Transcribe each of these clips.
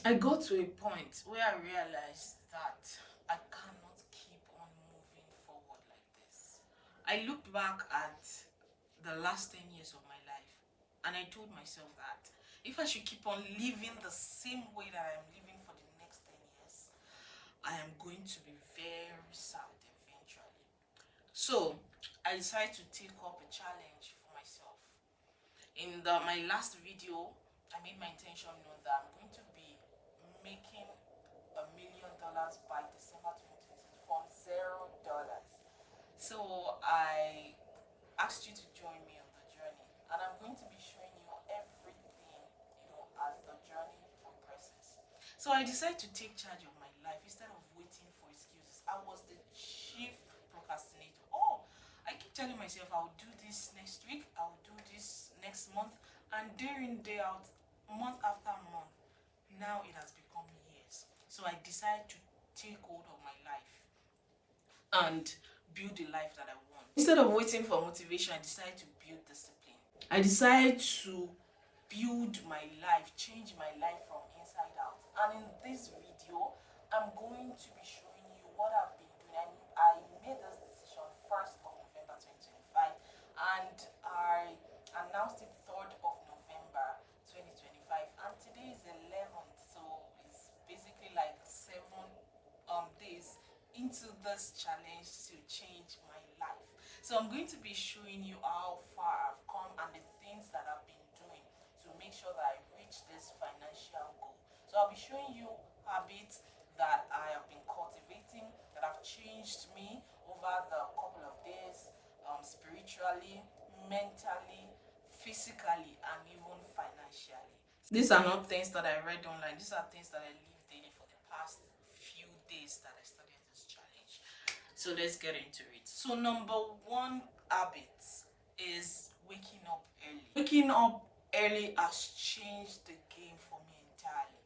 I got to a point where I realized that I cannot keep on moving forward like this. I looked back at the last 10 years of my life and I told myself that if I should keep on living the same way that I am living for the next 10 years, I am going to be very sad eventually. So I decided to take up a challenge for myself. In my last video, I made my intention known that I'm going to be making $1 million by December 2020 from $0. So I asked you to join me on the journey, and I'm going to be showing you everything, as the journey progresses. So I decided to take charge of my life instead of waiting for excuses. I was the chief procrastinator. Oh, I keep telling myself I'll do this next week, I'll do this next month, and day in, day out, month after month, now it has become years. So I decided to take hold of my life and build the life that I want. Instead of waiting for motivation, I decided to build discipline. I decided to build my life, change my life from inside out. And in this video, I'm going to be showing you what I've been doing. I made this decision 1st of November 2025, and I announced it 3rd of November 2025, and today is 11th, so it's basically like 7 days into this challenge to change my life. So I'm going to be showing you how far I've come and the things that I've been doing to make sure that I reach this financial goal. So I'll be showing you habits that I have been cultivating that have changed me over the couple of days, spiritually, mentally, physically, and even financially. These are not things that I read online. These are things that I live daily for the past few days that I started this challenge. So let's get into it. So number one habit is waking up early. Waking up early has changed the game for me entirely.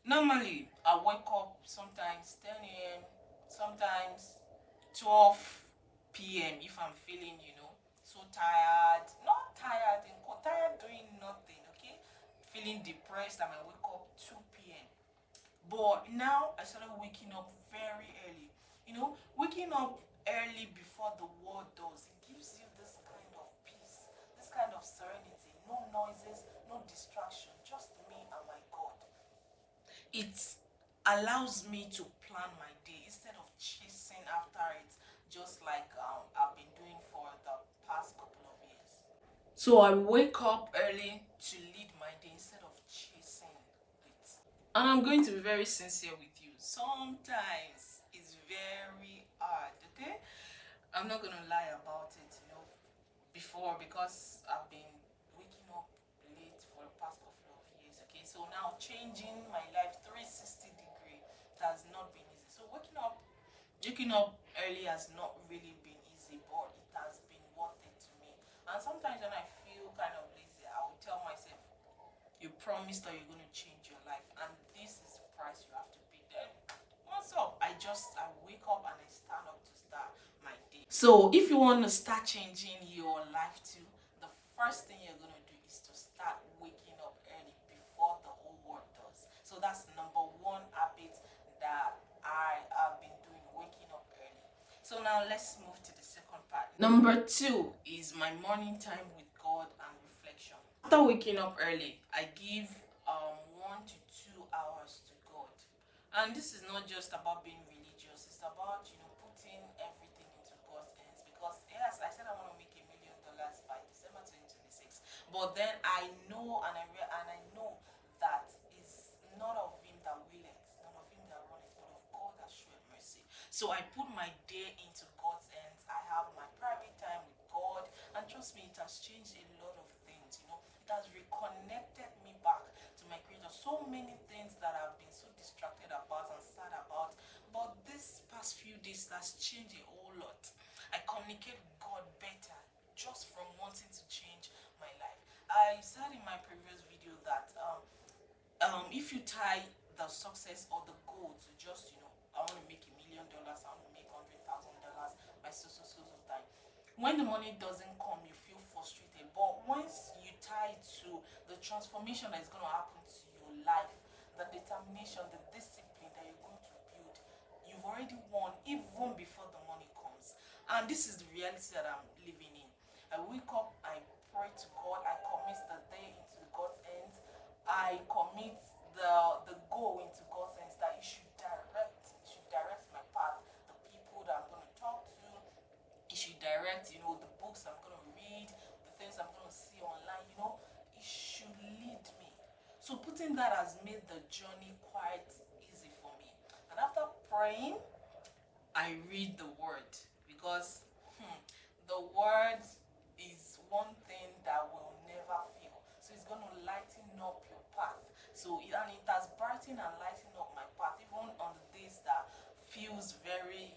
Normally, I wake up sometimes 10 a.m., sometimes 12 p.m. if I'm feeling, so tired. Not tired, tired doing nothing, okay? Feeling depressed, I might wake up 2 p.m. But now I started waking up very early. Waking up early before the world does, it gives you this kind of peace, this kind of serenity. No noises, no distraction, just me and my God. It allows me to plan my day instead of chasing after it, just like I've been doing for the past couple of years. So I wake up early to lead my day instead of chasing it. And I'm going to be very sincere with you. Sometimes it's very hard, okay? I'm not going to lie about it, before, because I've been waking up late for the past couple of years, okay? So now changing my life 360-degree has not been easy. So waking up early has not really been easy, but it has been worth it to me. And sometimes when I feel kind of lazy, I will tell myself, you promised that you're going to change your life, and this is the price you have to pay. Then what's up? I wake up and I stand up to start my day. So if you want to start changing your life too, the first thing you're going to do is to start waking up early before the whole world does. So that's number one habit that I have been doing, waking up early. So now let's move to the second part. Number two is my morning time with God and reflection. After waking up early, I give 1 to 2 hours to God. And this is not just about being religious, it's about putting everything into God's hands. Because yes, I said I want to make $1 million by December 2026. But then I know and I know that it's not of him that willeth, not of him that runneth, but of God that showeth mercy. So I put my day into God's hands. I have my private time with God, and trust me, it has changed a lot of things. It has reconnected me back to my creator. So many things that I've been so distracted about and sad about, but this past few days has changed a whole lot. I communicate with God better just from wanting to change my life. I said in my previous video that if you tie the success or the goal to just I want to make $1 million, I want to make $100,000 by so time. When the money doesn't come, you feel frustrated. But once you tie it to the transformation that is going to happen to your life, the determination determination, the discipline that you're going to build, you've already won even before the money comes. And this is the reality that I'm living in. I wake up, I pray to God, I commit the day into God's hands, I commit the goal into God's hands, that it should direct my path, the people that I'm going to talk to, it should direct, the books I'm going to read, the things I'm going to see online, it should lead me. So putting that has made the journey quite easy for me. And after praying, I read the word, because the word is one thing that will never fail. So it's going to lighten up your path. And it has brightened and lightened up my path, even on the days that feels very,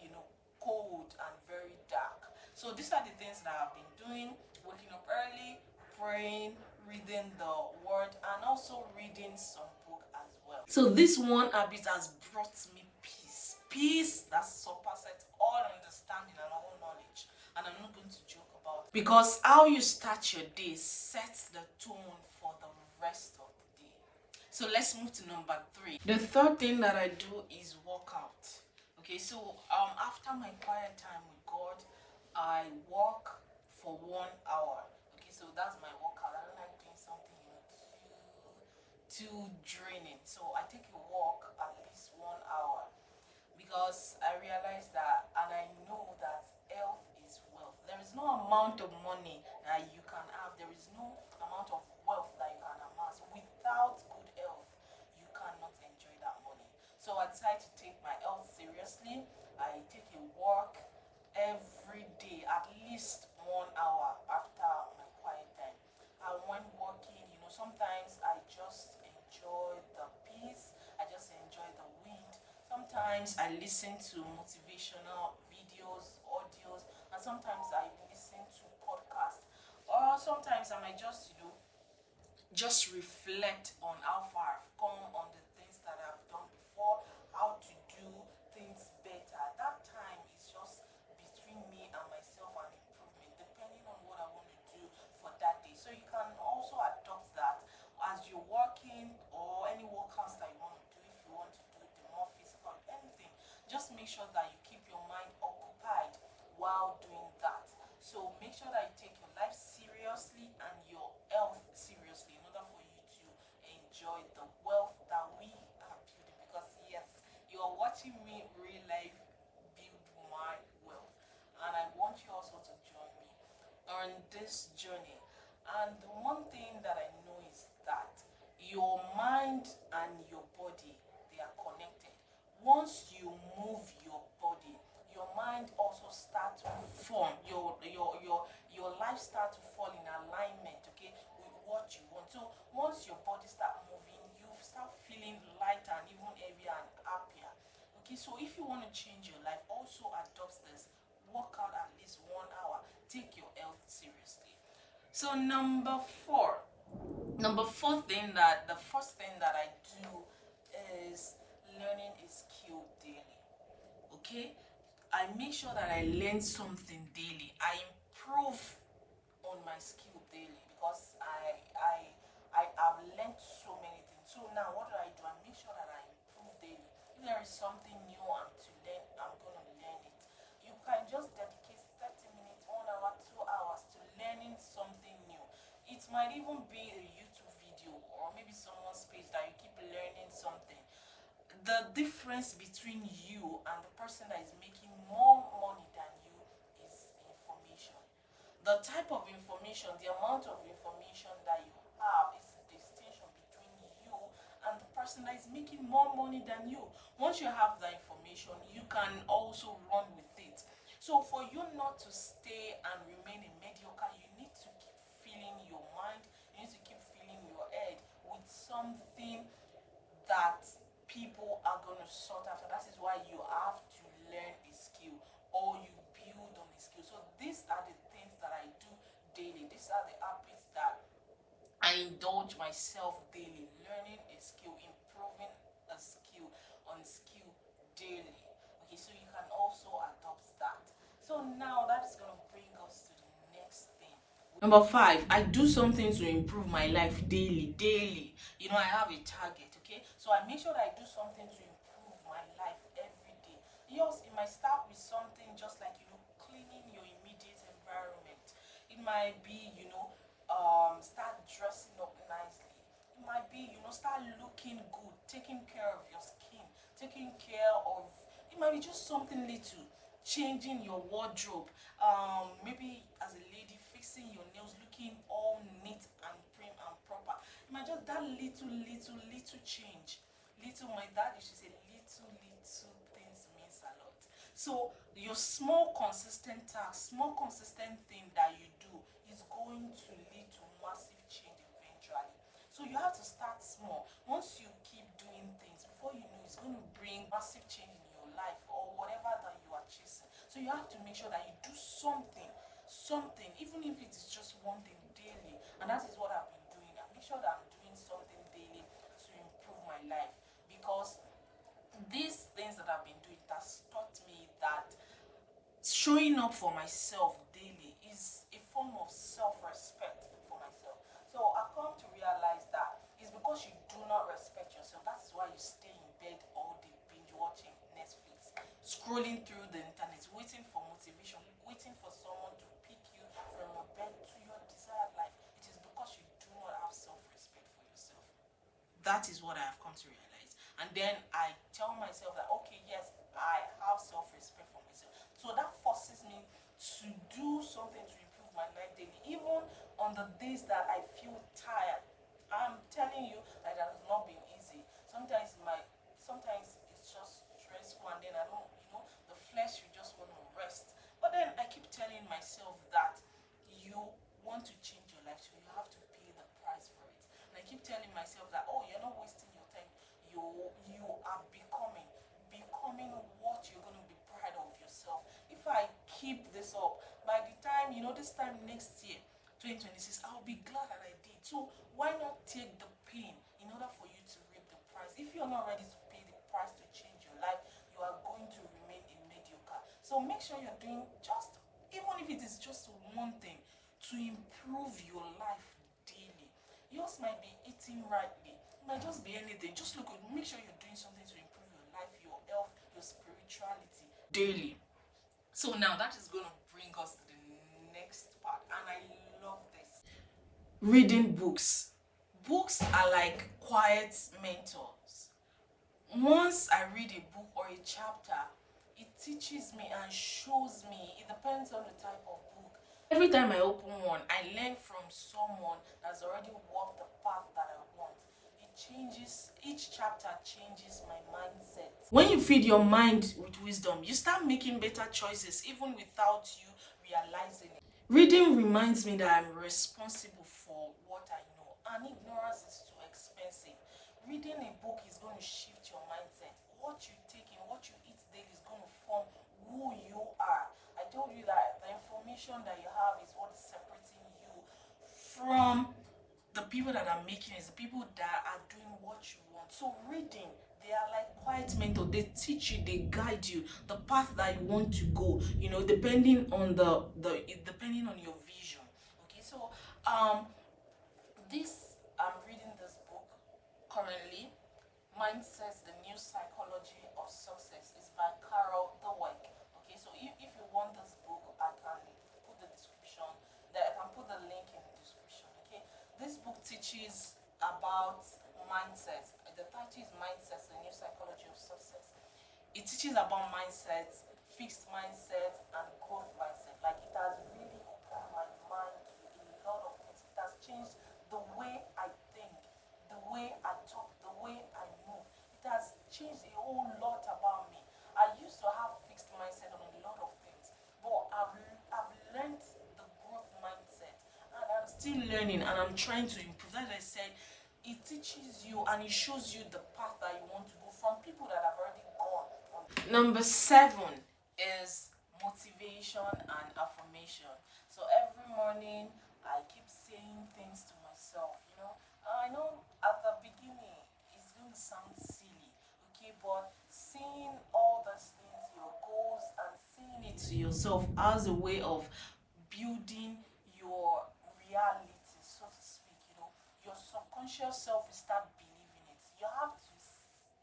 cold and very dark. So these are the things that I've been doing: waking up early, praying, reading the word, and also reading some book as well. So this one habit has brought me peace. Peace that surpasses all understanding and all knowledge. And I'm not going to joke about it, because how you start your day sets the tone for the rest of the day. So let's move to number 3. The third thing that I do is workout. Okay, so after my quiet time with God, I walk for 1 hour. Okay, so that's my workout. I don't like doing something too draining. So I take a walk at least 1 hour, because I realize that, and I know that health is wealth. There is no amount of money that you can have, there is no amount of wealth that you can amass without good health. You cannot enjoy that money. So I decide to take my health seriously. I take a walk every day, at least 1 hour after my quiet time. And when walking, sometimes I just enjoy the peace, I just enjoy the wind. Sometimes I listen to motivational videos, audios, and sometimes I listen to podcasts. Or sometimes I might just reflect on how far I've come, on the things that I've done before, how to do things better. That time is just between me and myself and improvement, depending on what I want to do for that day. So you can also adopt that as you're working, or any workouts that you want to do. If you want to do the more physical, anything, just make sure that you keep your mind occupied while doing that. So make sure that you take your life seriously and your health seriously, in order for you to enjoy the wealth that we are building. Because yes, you are watching me real life build my wealth, and I want you also to join me on this journey. And the one thing that I know is that your mind and your body, they are connected. Once you move your body, your mind also start to form, your life start to fall in alignment, okay, with what you want. So once your body start moving, you start feeling lighter and even heavier and happier. Okay, so if you want to change your life, also adopt this: work out at least 1 hour, take your health seriously. So the first thing that I do is learning a skill daily. Okay, I make sure that I learn something daily. I improve on my skill daily, because I have learned so many things. So now what do? I make sure that I improve daily. If there is something new I'm to learn, I'm gonna learn it. You can just dedicate 30 minutes, 1 hour, 2 hours to learning something new. It might even be a YouTube video, or maybe someone's page that you keep learning something. The difference between you and the person that is making more money than you is information. The type of information, the amount of information that you have is the distinction between you and the person that is making more money than you. Once you have the information, you can also run with it. So for you not to stay and remain a mediocre, you need to keep filling your mind, you need to keep filling your head with something that people are going to sort after. That is why you have to learn a skill, or you build on a skill. So these are the things that I do daily. These are the habits that I indulge myself daily: learning a skill, improving a skill on skill daily. Okay, so you can also adopt that. So now that is going to bring us to the next thing. Number 5, I do something to improve my life daily. I have a target. Okay, so So I make sure that I do something to improve my life every day. Yes, it might start with something just like, cleaning your immediate environment. It might be, start dressing up nicely. It might be, start looking good, taking care of your skin, taking care of, it might be just something little, changing your wardrobe. Maybe as a lady, fixing your nails, looking all neat and prim and proper. It might just that little change. Little, my dad used to say, little things means a lot. So your small consistent task, small consistent thing that you do is going to lead to massive change eventually. So you have to start small. Once you keep doing things, before you know, it's going to bring massive change in your life or whatever that you are chasing. So you have to make sure that you do something, even if it is just one thing daily. And that is what I've been doing. I make sure that I'm doing something daily to improve my life, because these things that I've been doing has taught me that showing up for myself daily is a form of self-respect for myself. So I've come to realize that it's because you do not respect yourself. That is why you stay in bed all day, binge watching Netflix, scrolling through the internet, waiting for motivation, waiting for someone to pick you from your bed to your desired life. It is because you do not have self-respect for yourself. That is what I have come to realize. And then I tell myself that, okay, yes, I have self-respect for myself. So that forces me to do something to improve my life daily, even on the days that I feel tired. I'm telling you that it has not been easy. Sometimes it's just stressful, and then I don't, the flesh, you just want to rest. But then I keep telling myself that you want to change your life, so you have to pay the price for it. And I keep telling myself that, oh, you're not wasting your time. You are becoming what you're going to be proud of yourself. If I keep this up, by the time, this time next year, 2026, I'll be glad that I did. So why not take the pain in order for you to reap the prize? If you're not ready to pay the price to change your life, you are going to remain a mediocre. So make sure you're doing just, even if it is just one thing, to improve your life daily. Yours might be eating rightly. It might just be anything. Just look at, make sure you're doing something to improve your life, your health, your spirituality daily. So now that is going to bring us to the next part, and I love this. Reading books. Books are like quiet mentors. Once I read a book or a chapter, it teaches me and shows me. It depends on the type of book. Every time I open one, I learn from someone that's already walked the path that I want. Each chapter changes my mindset. When you feed your mind with wisdom, you start making better choices even without you realizing it. Reading reminds me that I'm responsible for what I know, and ignorance is too expensive. Reading a book is going to shift your mindset. What you take in, what you eat daily is going to form who you are. I told you that the information that you have is what is separating you from the people that are making it, the people that are doing what you want. So reading, they are like quiet mentor. They teach you, they guide you the path that you want to go, depending on depending on your vision. Okay, so this I'm reading this book currently. Mindsets, the New Psychology of Success, is by Carol Dweck. Okay, so if you want this book, I can put the description there. I can put the link in the description. Okay, this book teaches about mindset. The title is Mindsets, the New Psychology of Success. It teaches about mindset, fixed mindset, and growth mindset. Like, it has really opened my mind to a lot of things. It has changed the way I think, the way I talk, the way I move. It has changed a whole lot about me. I used to have fixed mindset on a lot of things, but I've learned the growth mindset, and I'm still learning, and I'm trying to improve. As I said, it teaches you and it shows you the path that you want to go from people that have already gone on. Number 7 is motivation and affirmation. So every morning I keep saying things to myself. I know at the beginning it's going to sound silly, okay, but seeing all those things, your goals, and seeing it to yourself as a way of building your reality, so to speak. Your subconscious self will start believing it. You have to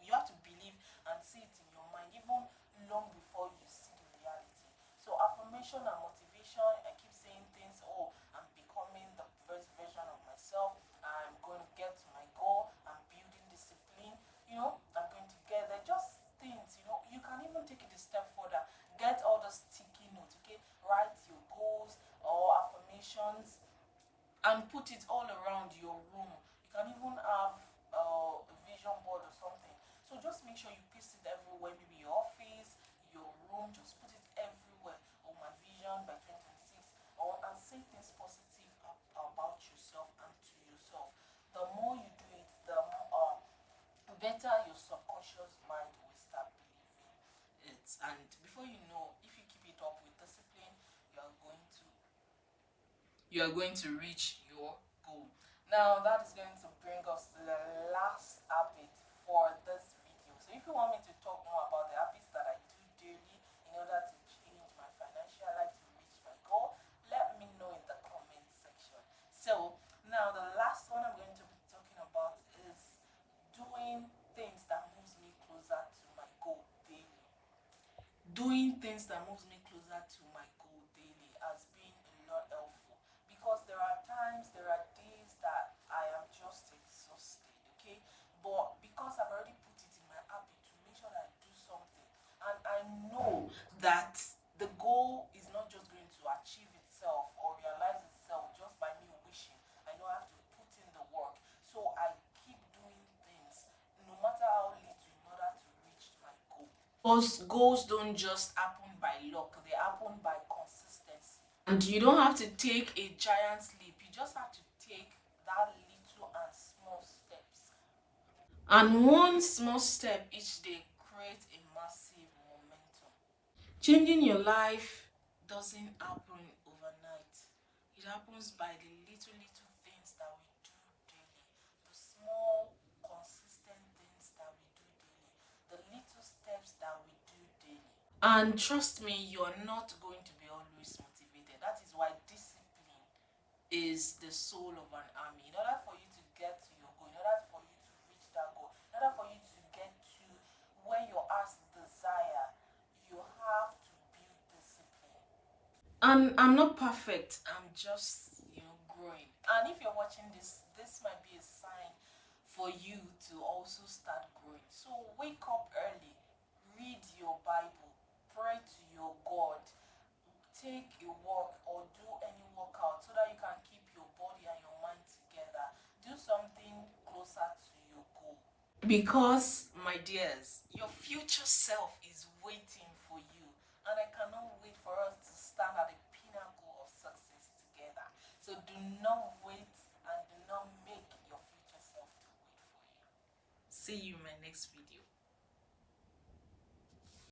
You have to believe and see it in your mind even long before you see the reality. So affirmation and motivation, I keep saying things, oh, I'm becoming the best version of myself, I'm going to get to my goal, I'm building discipline, I'm going to get there. Just things, you can even take it a step further. Get all the sticky notes, okay? Write your goals or affirmations and put it all around your room. You can even have a vision board or something. So just make sure you paste it everywhere, maybe your office, your room, just put it everywhere. Or my vision by 2026, and say things positive about yourself and to yourself. The more you do it, the better your subconscious mind will start believing it. And before you know, if you keep it up with discipline, you are going to reach your goal. Now that is going to bring us to the last habit for this video. So if you want me to talk more about the habits that I do daily in order to change my financial life to reach my goal, let me know in the comment section. So now the last one I'm going to be talking about is doing things that moves me closer to my goal daily. Doing things that moves me closer to my goal daily has been a lot helpful, because there are times, there are days that I am just exhausted, okay? But because I've already put it in my habit to make sure that I do something, and I know that the goal is not just going to achieve itself or realize itself just by me wishing. I know I have to put in the work. So I keep doing things no matter how little in order to reach my goal. Those goals don't just happen by luck, they happen by consistency. And you don't have to take a giant leap, you just have to take that little and small steps. And one small step each day creates a massive momentum. Changing your life doesn't happen overnight. It happens by the little, little things that we do daily, the small, consistent things that we do daily, the little steps that we do daily. And trust me, you're not going to be always motivated. That is why discipline is the soul of an army. In order for you to get to your goal, in order for you to reach that goal, in order for you to get to where your heart's desire, you have to build discipline. And I'm not perfect, I'm just, growing. And if you're watching this, this might be a sign for you to also start growing. So wake up early, read your Bible, pray to your God, take a walk or do any workout so that you can keep your body and your mind together. Do something closer to your goal. Because, my dears, your future self is waiting for you. And I cannot wait for us to stand at the pinnacle of success together. So do not wait and do not make your future self to wait for you. See you in my next video.